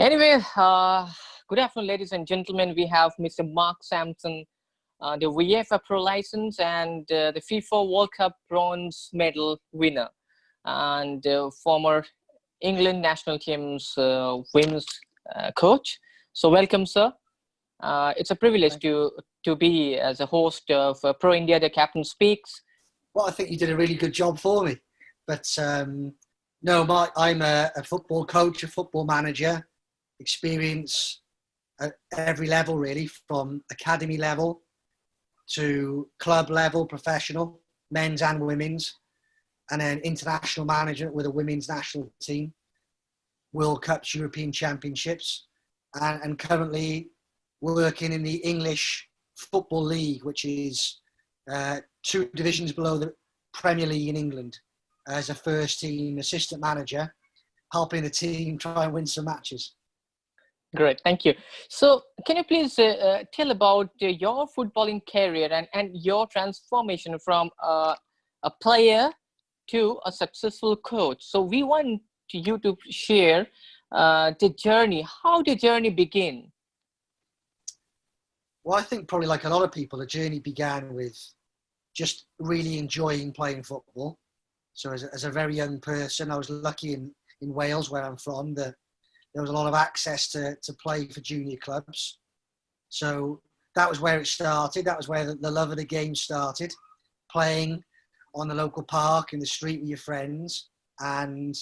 Anyway, good afternoon, ladies and gentlemen. We have Mr. Mark Sampson, the UEFA Pro license and the FIFA World Cup bronze medal winner, and former England national team's women's coach. So, welcome, sir. It's a privilege to be as a host of Pro India, the Captain Speaks. Well, I think you did a really good job for me. But no, I'm a football coach, a football manager, experience at every level, really, from academy level to club level, professional, men's and women's, and then international management with a women's national team, World Cups, European Championships, and currently working in the English Football League, which is two divisions below the Premier League in England, as a first team assistant manager, helping the team try and win some matches. Great, thank you. So, can you please tell about your footballing career and your transformation from a player to a successful coach? So, we want you to share the journey. How the journey begin? Well, I think probably like a lot of people, the journey began with just really enjoying playing football. So as a very young person, I was lucky in Wales, where I'm from, that there was a lot of access to play for junior clubs. So that was where it started. That was where the love of the game started, playing on the local park, in the street with your friends. And,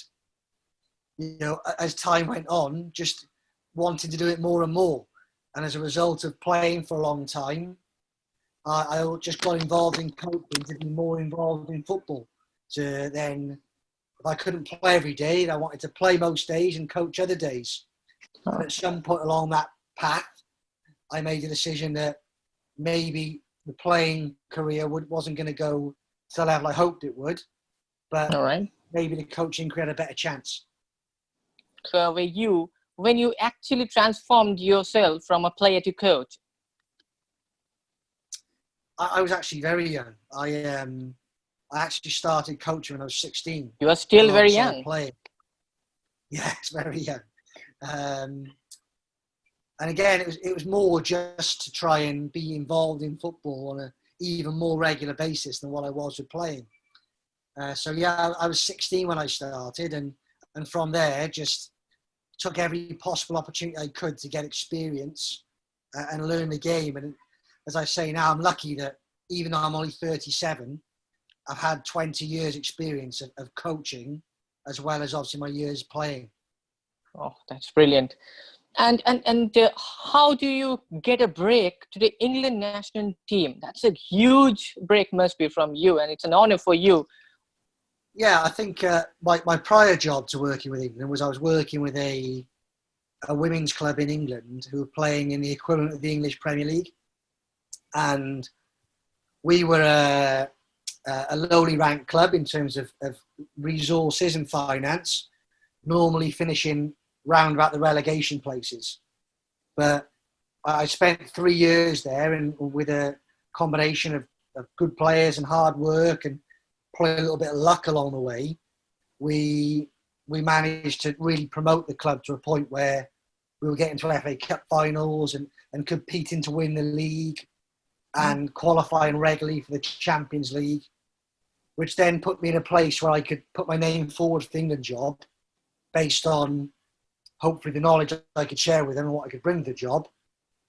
you know, as time went on, just wanted to do it more and more. And as a result of playing for a long time, I just got involved in coaching to be more involved in football. To then, if I couldn't play every day, I wanted to play most days and coach other days. And at some point along that path, I made a decision that maybe the playing career wasn't going to go to the level I hoped it would, but All right. maybe the coaching could have a better chance. So, when you actually transformed yourself from a player to coach? I was actually very young. I actually started coaching when I was 16. You are still very young. Playing. Yeah, it's very young. And again, it was more just to try and be involved in football on an even more regular basis than what I was with playing. So yeah, I was 16 when I started, and from there just took every possible opportunity I could to get experience and learn the game. And as I say now, I'm lucky that even though I'm only 37, I've had 20 years experience of coaching, as well as obviously my years playing. Oh, that's brilliant. And how do you get a break to the England national team? That's a huge break must be from you, and it's an honor for you. Yeah, I think my prior job to working with England was I was working with a women's club in England who were playing in the equivalent of the English Premier League. And we were a lowly ranked club in terms of resources and finance, normally finishing round about the relegation places. But I spent 3 years there, and with a combination of good players and hard work and probably a little bit of luck along the way, we managed to really promote the club to a point where we were getting to FA Cup finals and competing to win the league and qualifying regularly for the Champions League, which then put me in a place where I could put my name forward for the England job based on hopefully the knowledge I could share with them and what I could bring to the job.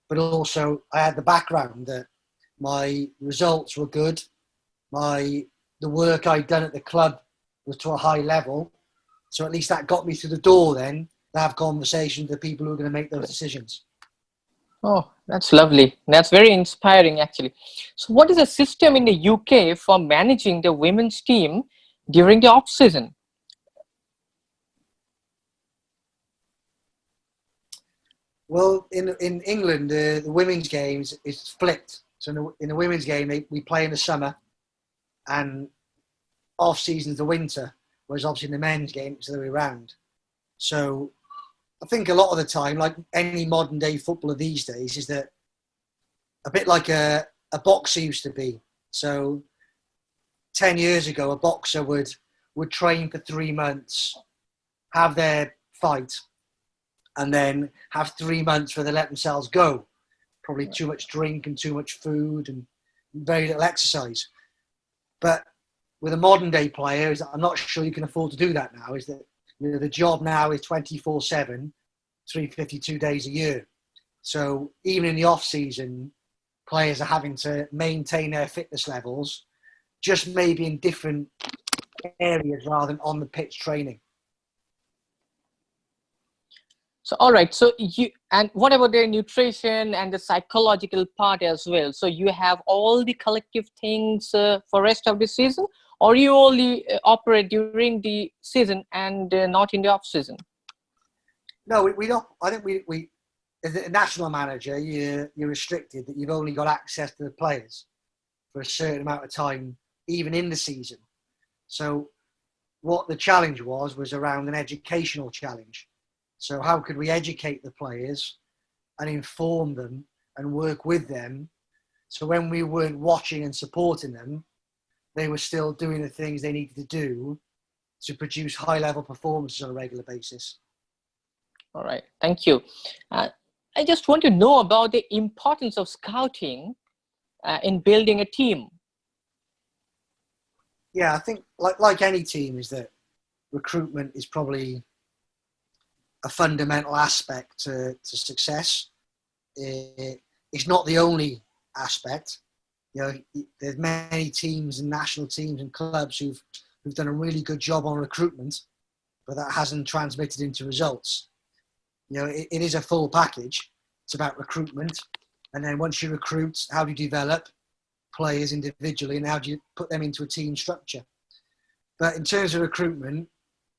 But also I had the background that my results were good. The work I'd done at the club was to a high level. So at least that got me through the door then to have conversations with the people who are going to make those decisions. Oh, that's lovely. That's very inspiring, actually. So, what is the system in the UK for managing the women's team during the off season? Well, in England, the women's games is flipped. So in the women's game, we play in the summer, and off season is the winter. Whereas obviously in the men's game, it's the other way around. So I think a lot of the time, like any modern day footballer these days, is that a bit like a boxer used to be. So 10 years ago, a boxer would train for 3 months, have their fight, and then have 3 months where they let themselves go. Probably too much drink and too much food and very little exercise. But with a modern day player, I'm not sure you can afford to do that now. Is that the job now is 24/7, 352 days a year. So even in the off season, players are having to maintain their fitness levels, just maybe in different areas rather than on the pitch training. So, all right. So and what about the nutrition and the psychological part as well? So you have all the collective things for rest of the season, or you only operate during the season and not in the off season? No, we don't. I think we as a national manager, you're restricted that you've only got access to the players for a certain amount of time, even in the season. So what the challenge was around an educational challenge. So how could we educate the players and inform them and work with them? So when we weren't watching and supporting them, they were still doing the things they needed to do to produce high level performances on a regular basis. All right. Thank you. I just want to know about the importance of scouting in building a team. Yeah, I think like any team is that recruitment is probably a fundamental aspect to success. It's not the only aspect. There's many teams and national teams and clubs who've done a really good job on recruitment, but that hasn't transmitted into results. It is a full package. It's about recruitment, and then once you recruit, how do you develop players individually, and how do you put them into a team structure? But in terms of recruitment,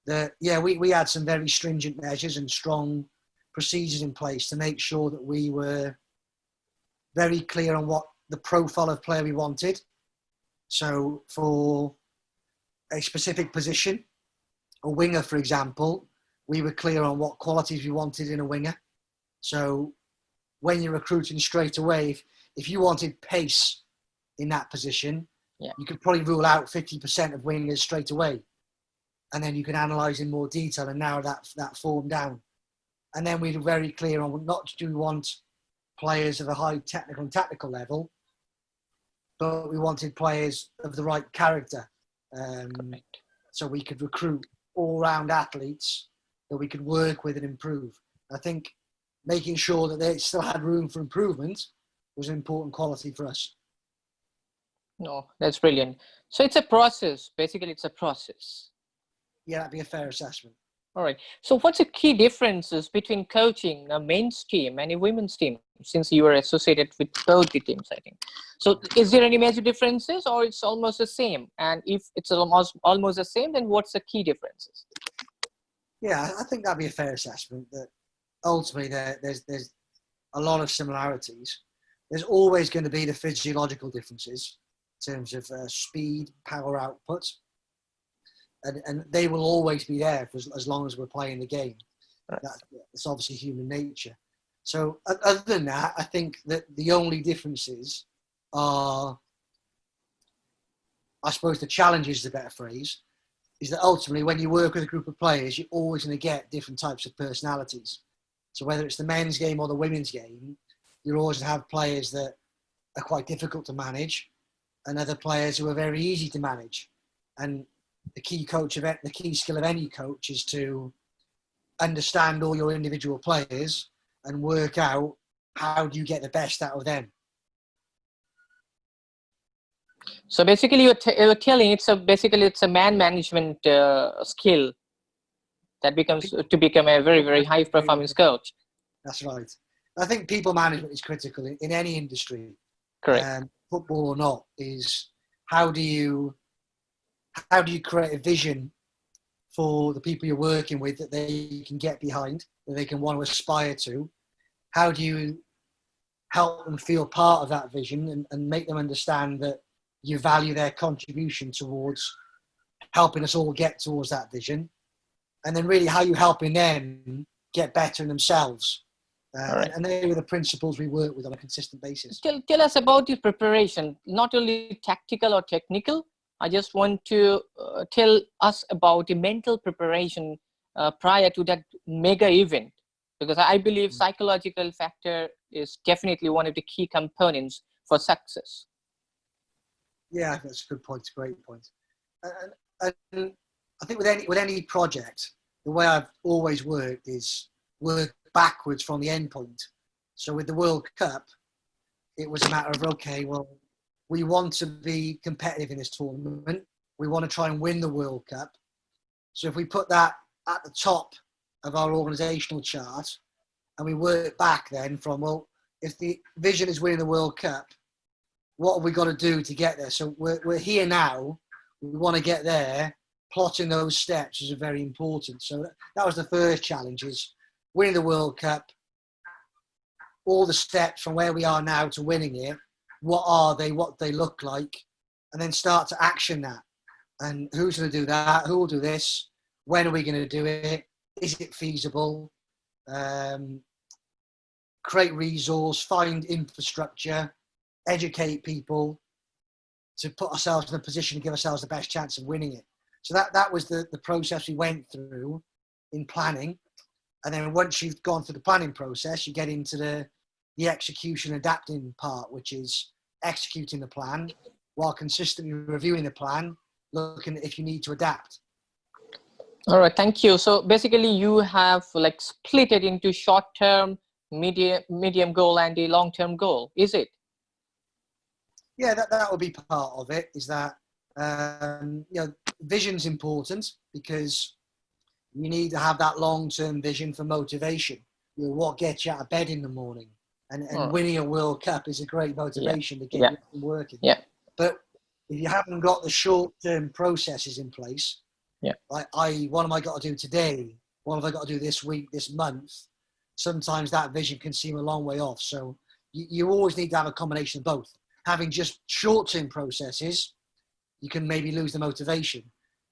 we had some very stringent measures and strong procedures in place to make sure that we were very clear on what the profile of player we wanted. So for a specific position, a winger, for example, we were clear on what qualities we wanted in a winger. So when you're recruiting straight away, if you wanted pace in that position, you could probably rule out 50% of wingers straight away. And then you can analyse in more detail and narrow that form down. And then we were very clear on not do we want players of a high technical and tactical level, but we wanted players of the right character. So we could recruit all-round athletes that we could work with and improve. I think making sure that they still had room for improvement was an important quality for us. No, that's brilliant. So it's a process. Basically, it's a process. Yeah, that'd be a fair assessment. All right. So what's the key differences between coaching a men's team and a women's team, since you are associated with both the teams, I think? So is there any major differences, or it's almost the same? And if it's almost the same, then what's the key differences? Yeah, I think that'd be a fair assessment, that ultimately there's a lot of similarities. There's always going to be the physiological differences in terms of speed, power output. And they will always be there for as long as we're playing the game. Right. That's obviously human nature. So other than that, I think that the only differences are, I suppose the challenge is the better phrase, is that ultimately when you work with a group of players, you're always going to get different types of personalities. So whether it's the men's game or the women's game, you're always going to have players that are quite difficult to manage and other players who are very easy to manage. And the key skill of any coach is to understand all your individual players and work out how do you get the best out of them. So basically, you're telling it's a man management skill that become a very, very high performance coach. That's right. I think people management is critical in any industry. Correct. Football or not, is how do you create a vision for the people you're working with that they can get behind, that they can want to aspire to? How do you help them feel part of that vision and make them understand that you value their contribution towards helping us all get towards that vision? And then really how you helping them get better in themselves. Right. And they were the principles we work with on a consistent basis. Tell us about the preparation, not only tactical or technical. I just want to tell us about the mental preparation prior to that mega event. Because I believe psychological factor is definitely one of the key components for success. Yeah, that's a good point. A great point. And I think with any project, the way I've always worked is work backwards from the end point. So with the World Cup, it was a matter of, okay, well, we want to be competitive in this tournament. We want to try and win the World Cup. So if we put that at the top of our organisational chart and we work back then from, well, if the vision is winning the World Cup, what have we got to do to get there? So we're here now. We want to get there. Plotting those steps is very important. So that was the first challenge, is winning the World Cup. All the steps from where we are now to winning it. What are they? What they look like? And then start to action that. And who's going to do that? Who will do this? When are we going to do it? Is it feasible? Create resource, find infrastructure, educate people to put ourselves in a position to give ourselves the best chance of winning it. So that was the process we went through in planning. And then once you've gone through the planning process, you get into the execution adapting part, which is executing the plan while consistently reviewing the plan, looking at if you need to adapt. All right, thank you. So basically you have like split it into short-term, medium goal and the long-term goal, is it? Yeah, that will be part of it, is that, vision's important because you need to have that long-term vision for motivation. What gets you out of bed in the morning, and winning a World Cup is a great motivation to get you working. Yeah. But if you haven't got the short-term processes in place, like what am I got to do today? What have I got to do this week, this month? Sometimes that vision can seem a long way off. So you always need to have a combination of both. Having just short-term processes, you can maybe lose the motivation.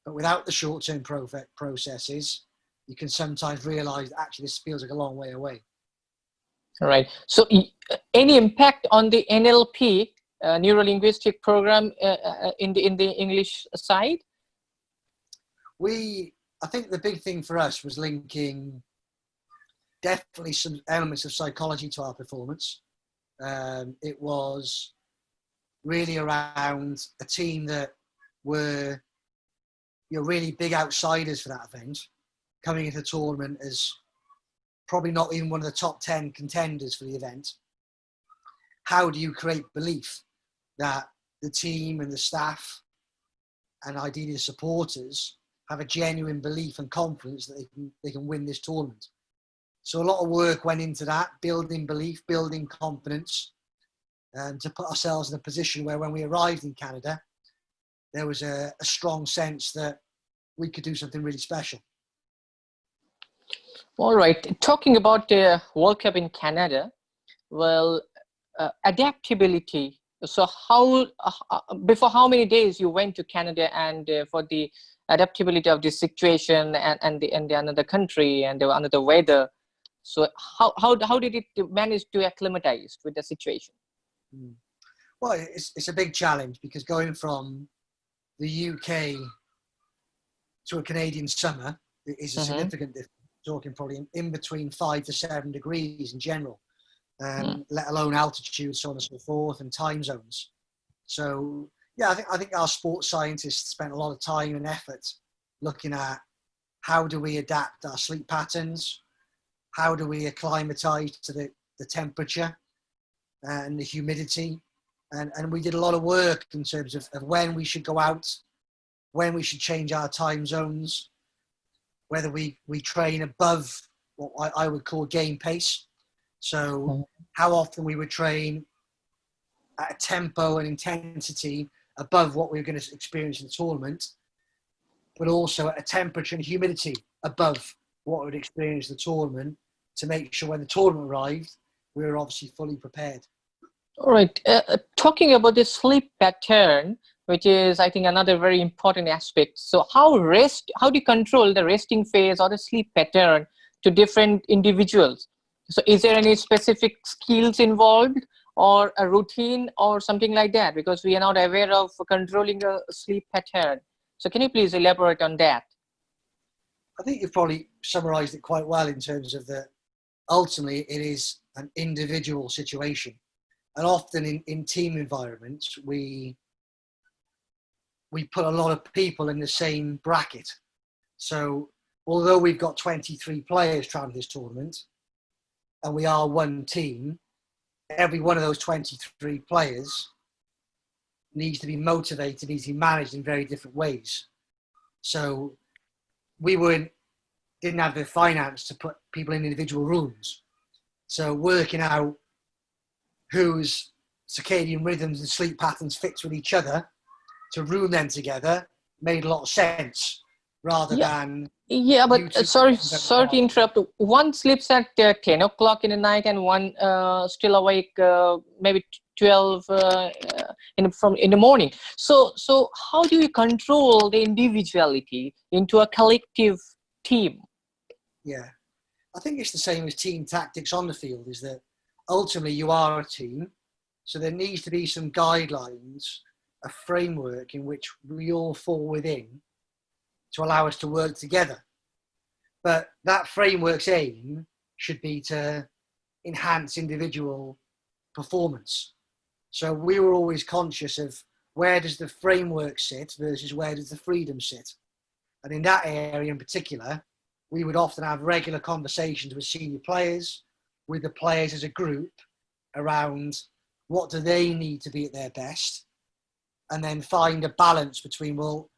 But without the short-term processes, you can sometimes realize actually this feels like a long way away. All right. So any impact on the NLP, neuro-linguistic program in the English side? I think the big thing for us was linking definitely some elements of psychology to our performance. It was really around a team that were really big outsiders for that event, coming into the tournament as probably not even one of the top 10 contenders for the event. How do you create belief that the team and the staff and ideally the supporters have a genuine belief and confidence that they can win this tournament? So a lot of work went into that, building belief, building confidence, and to put ourselves in a position where when we arrived in Canada, there was a strong sense that we could do something really special. All right. Talking about the World Cup in Canada, well, adaptability. So before how many days you went to Canada, and for the adaptability of the situation and the another country and the another weather? So how did it manage to acclimatize with the situation? Well, it's a big challenge because going from the UK to a Canadian summer is a significant difference. Talking probably in between 5 to 7 degrees in general, let alone altitude, so on and so forth, and time zones. So yeah, I think our sports scientists spent a lot of time and effort looking at how do we adapt our sleep patterns, how do we acclimatize to the temperature and the humidity, and we did a lot of work in terms of when we should go out, when we should change our time zones, whether we train above what I would call game pace. So how often we would train at a tempo and intensity above what we were going to experience in the tournament, but also at a temperature and humidity above what we would experience in the tournament, to make sure when the tournament arrived, we were obviously fully prepared. All right. Talking about the sleep pattern, which is, I think, another very important aspect. So how do you control the resting phase or the sleep pattern to different individuals? So is there any specific skills involved or a routine or something like that? Because we are not aware of controlling a sleep pattern. So can you please elaborate on that? I think you've probably summarized it quite well in terms of the ultimately it is an individual situation. And often in team environments, we put a lot of people in the same bracket. So although we've got 23 players traveling this tournament and we are one team, every one of those 23 players needs to be motivated, needs to be managed in very different ways. So we didn't have the finance to put people in individual rooms. So working out whose circadian rhythms and sleep patterns fits with each other to room them together made a lot of sense rather Yeah. than Yeah, but you two. sorry to interrupt. One sleeps at 10 o'clock in the night, and one still awake maybe 12 in the morning. So how do you control the individuality into a collective team? Yeah, I think it's the same as team tactics on the field, is that ultimately you are a team. So there needs to be some guidelines, a framework in which we all fall within to allow us to work together. But that framework's aim should be to enhance individual performance. So we were always conscious of where does the framework sit versus where does the freedom sit. And in that area in particular, we would often have regular conversations with senior players, with the players as a group around what do they need to be at their best, and then find a balance between, well,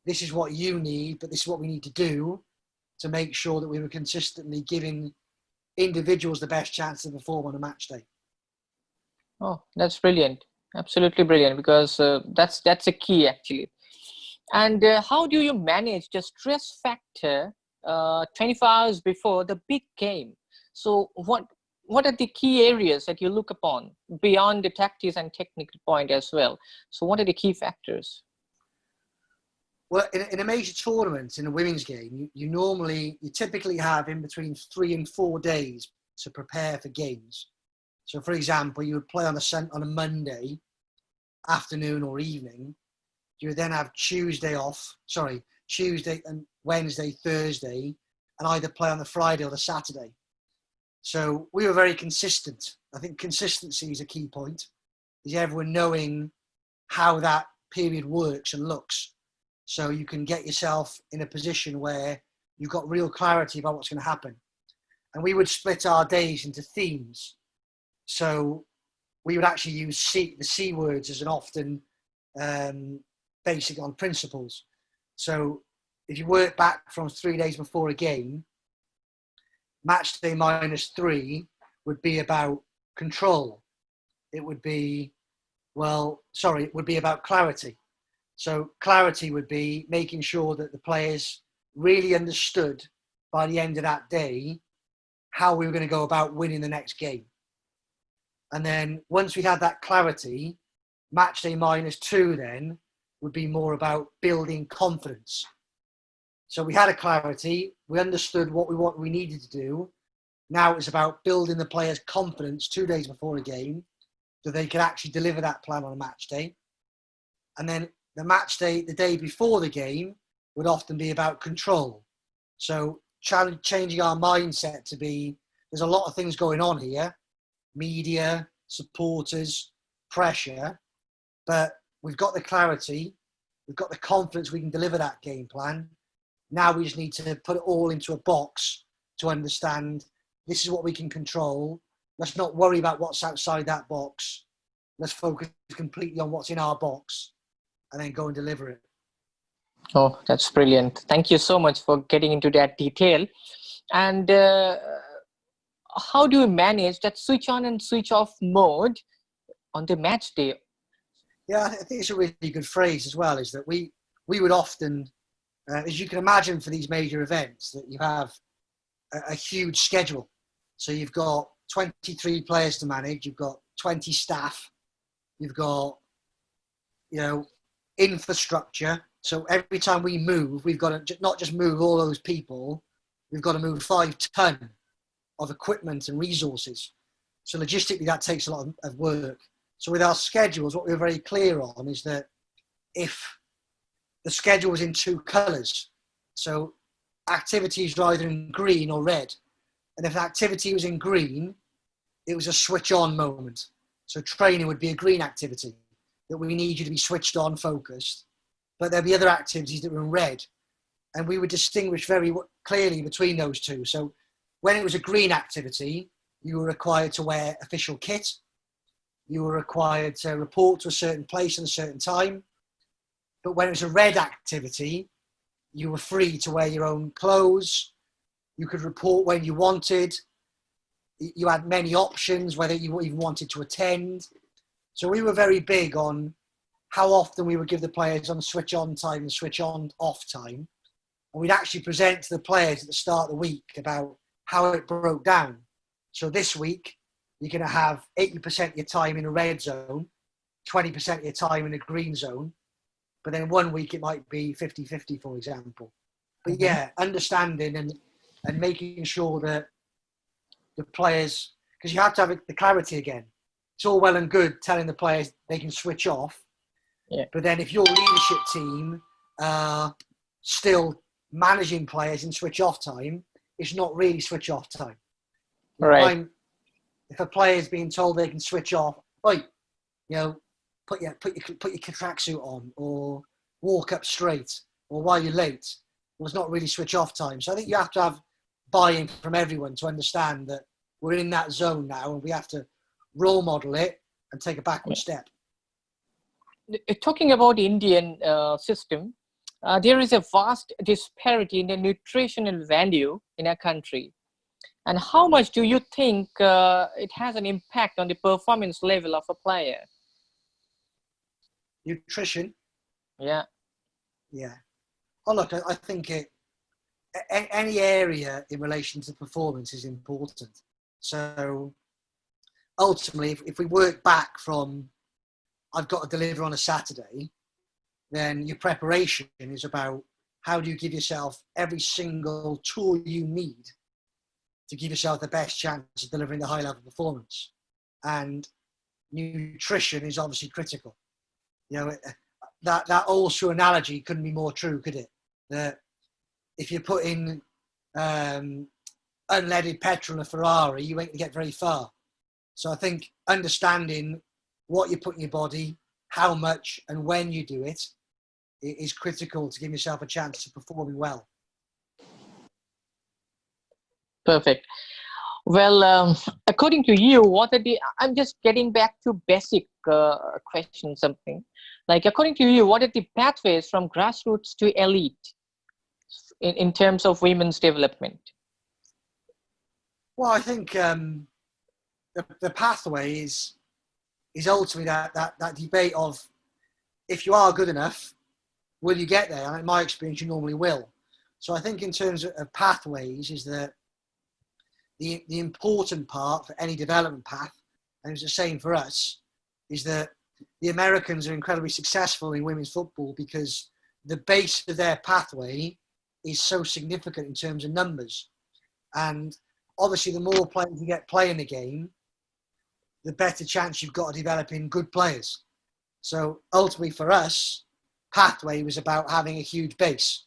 this is what you need, but this is what we need to do to make sure that we were consistently giving individuals the best chance to perform on a match day. Oh, that's brilliant. Absolutely brilliant, because that's a key actually. And how do you manage the stress factor 24 hours before the big game? So what are the key areas that you look upon beyond the tactics and technical point as well? So what are the key factors? Well, in a major tournament, in a women's game, you typically have in between 3 and 4 days to prepare for games. So, for example, you would play on a Monday afternoon or evening. You would then have Tuesday and Wednesday, Thursday, and either play on the Friday or the Saturday. So we were very consistent. I think consistency is a key point, is everyone knowing how that period works and looks. So you can get yourself in a position where you've got real clarity about what's going to happen. And we would split our days into themes. So we would actually use the C words as an often basic on principles. So if you work back from 3 days before a game, match day -3 would be about control. It would be, it would be about clarity. So clarity would be making sure that the players really understood by the end of that day how we were going to go about winning the next game. And then once we had that clarity, match day -2 then would be more about building confidence. So we had a clarity, we understood what we needed to do. Now it was about building the players' confidence 2 days before a game so they could actually deliver that plan on a match day. And then the match day, the day before the game, would often be about control. So changing our mindset to be, there's a lot of things going on here, media, supporters, pressure, but we've got the clarity, we've got the confidence we can deliver that game plan. Now we just need to put it all into a box to understand this is what we can control. Let's not worry about what's outside that box. Let's focus completely on what's in our box and then go and deliver it. Oh, that's brilliant. Thank you so much for getting into that detail. And how do you manage that switch on and switch off mode on the match day? Yeah, I think it's a really good phrase as well, is that we would often, as you can imagine for these major events, that you have a huge schedule. So you've got 23 players to manage, you've got 20 staff, you've got, infrastructure. So every time we move, we've got to not just move all those people, we've got to move 5 ton of equipment and resources. So logistically, that takes a lot of work. So with our schedules, what we're very clear on is that if the schedule was in 2 colours, so activities are either in green or red. And if an activity was in green, it was a switch on moment. So training would be a green activity that we need you to be switched on, focused. But there'd be other activities that were in red. And we would distinguish very clearly between those two. So when it was a green activity, you were required to wear official kit. You were required to report to a certain place at a certain time. But when it was a red activity, you were free to wear your own clothes. You could report when you wanted. You had many options, whether you even wanted to attend. So we were very big on how often we would give the players on switch on time and switch on off time. And we'd actually present to the players at the start of the week about how it broke down. So this week, you're going to have 80% of your time in a red zone, 20% of your time in a green zone. But then one week it might be 50-50, for example. But yeah, understanding and making sure that the players, because you have to have the clarity again. It's all well and good telling the players they can switch off. Yeah. But then if your leadership team are still managing players in switch off time, it's not really switch off time. Right. If a player is being told they can switch off, put your tracksuit on, or walk up straight, or while you're late, well, it's not really switch off time. So I think you have to have buy-in from everyone to understand that we're in that zone now, and we have to role model it and take a backward step. Talking about Indian system, there is a vast disparity in the nutritional value in our country. And how much do you think it has an impact on the performance level of a player? Nutrition? Yeah. Yeah. Oh, look, I think any area in relation to performance is important. So ultimately, if we work back from I've got to deliver on a Saturday, then your preparation is about how do you give yourself every single tool you need to give yourself the best chance of delivering the high level performance. And nutrition is obviously critical. That old shoe analogy couldn't be more true, could it? That if you put in unleaded petrol in a Ferrari, you ain't going to get very far. So I think understanding what you put in your body, how much and when you do it is critical to give yourself a chance of performing well. Perfect. Well, according to you, I'm just getting back to basic question, something. Like, according to you, what are the pathways from grassroots to elite in terms of women's development? Well, I think the pathway is ultimately that debate of if you are good enough, will you get there? And in my experience, you normally will. So I think in terms of pathways is that the important part for any development path, and it's the same for us, is that the Americans are incredibly successful in women's football because the base of their pathway is so significant in terms of numbers. And obviously, the more players you get playing the game, the better chance you've got of developing good players. So ultimately for us, pathway was about having a huge base,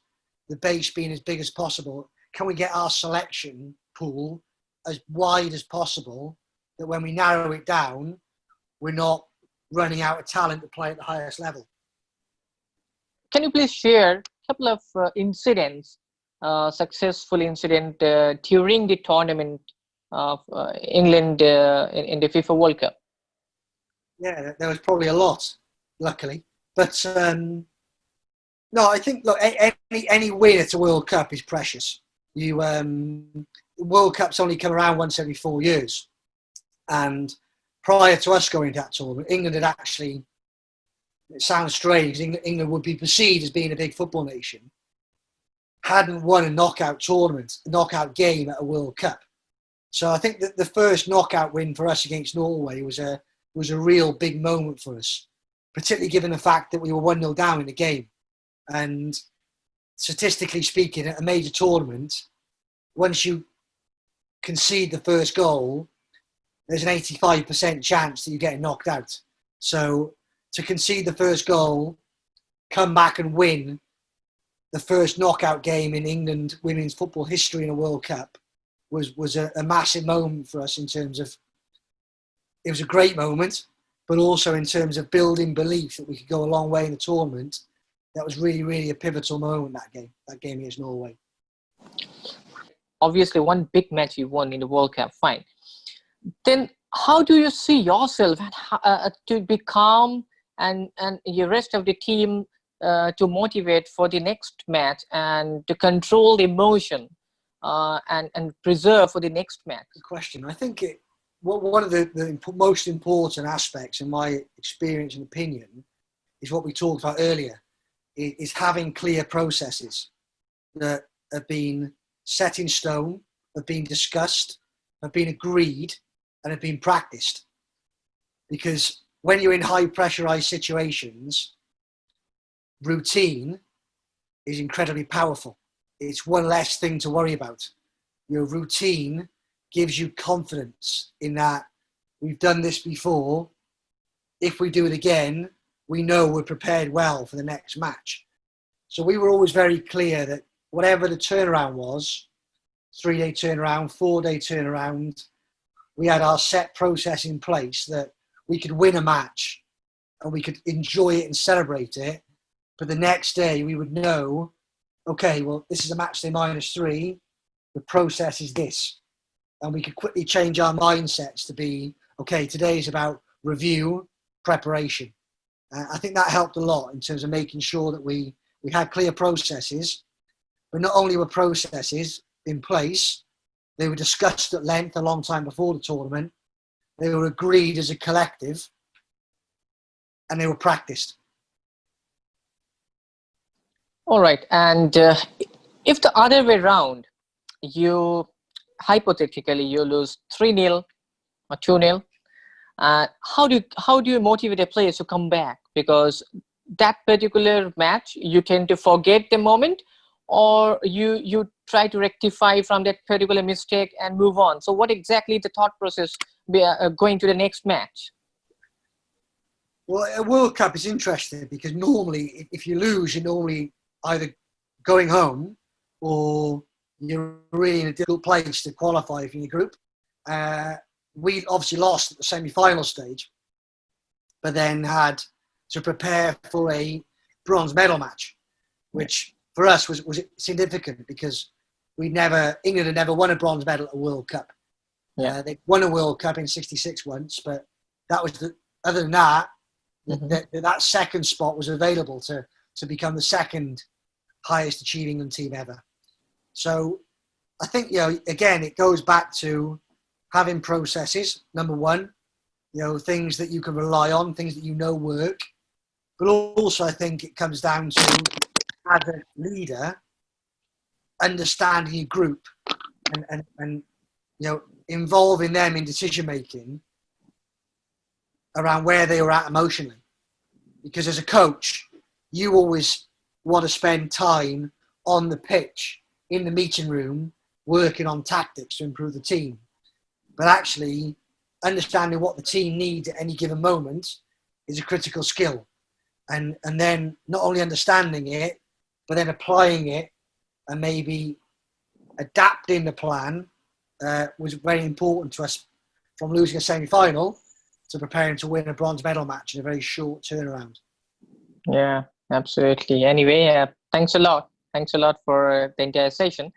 the base being as big as possible. Can we get our selection pool as wide as possible that when we narrow it down, we're not running out of talent to play at the highest level? Can you please share a couple of incidents, successful incident during the tournament of England in the FIFA World Cup? Yeah, there was probably a lot, luckily. But no, I think, look, any win at a World Cup is precious. World Cups only come around once every 4 years. And prior to us going to that tournament, England had actually, it sounds strange, England would be perceived as being a big football nation, hadn't won a knockout tournament, a knockout game at a World Cup. So I think that the first knockout win for us against Norway was a real big moment for us, particularly given the fact that we were 1-0 down in the game. And statistically speaking, at a major tournament, once you concede the first goal, there's an 85% chance that you're getting knocked out. So to concede the first goal, come back and win the first knockout game in England women's football history in a World Cup was a massive moment for us in terms of, it was a great moment, but also in terms of building belief that we could go a long way in the tournament. That was really, really a pivotal moment, that game against Norway. Obviously, one big match you won in the World Cup, fine. Then how do you see yourself to be calm and the rest of the team to motivate for the next match and to control the emotion and preserve for the next match? Good question. I think one of the most important aspects, in my experience and opinion, is what we talked about earlier, is having clear processes that have been set in stone, have been discussed, have been agreed, and have been practiced. Because when you're in high pressurized situations, routine is incredibly powerful. It's one less thing to worry about. Your routine gives you confidence in that we've done this before. If we do it again, we know we're prepared well for the next match. So we were always very clear that whatever the turnaround was, 3-day turnaround, 4-day turnaround, we had our set process in place that we could win a match and we could enjoy it and celebrate it. But the next day we would know, okay, well, this is a match day -3. The process is this. And we could quickly change our mindsets to be, okay, today is about review, preparation. I think that helped a lot in terms of making sure that we had clear processes, but not only were processes in place, they were discussed at length a long time before the tournament, they were agreed as a collective, and they were practiced. All right. And if the other way around, you hypothetically you lose 3-0 or 2-0, how do you motivate the players to come back? Because that particular match, you tend to forget the moment, or you try to rectify from that particular mistake and move on. So what exactly the thought process going to the next match? Well, a World Cup is interesting because normally, if you lose, you're normally either going home or you're really in a difficult place to qualify for your group. We obviously lost at the semi-final stage, but then had to prepare for a bronze medal match, which for us was significant because England had never won a bronze medal at a World Cup. Yeah. They won a World Cup in '66 once, but that was other than that, that second spot was available to become the second highest achieving team ever. So I think, again, it goes back to having processes, number one, things that you can rely on, things that work. But also I think it comes down to, as a leader, understanding your group and involving them in decision making around where they were at emotionally. Because as a coach, you always want to spend time on the pitch, in the meeting room, working on tactics to improve the team. But actually, understanding what the team needs at any given moment is a critical skill. And then not only understanding it, but then applying it and maybe adapting the plan was very important to us, from losing a semi-final to preparing to win a bronze medal match in a very short turnaround. Yeah, absolutely. Anyway, thanks a lot. Thanks a lot for the entire session.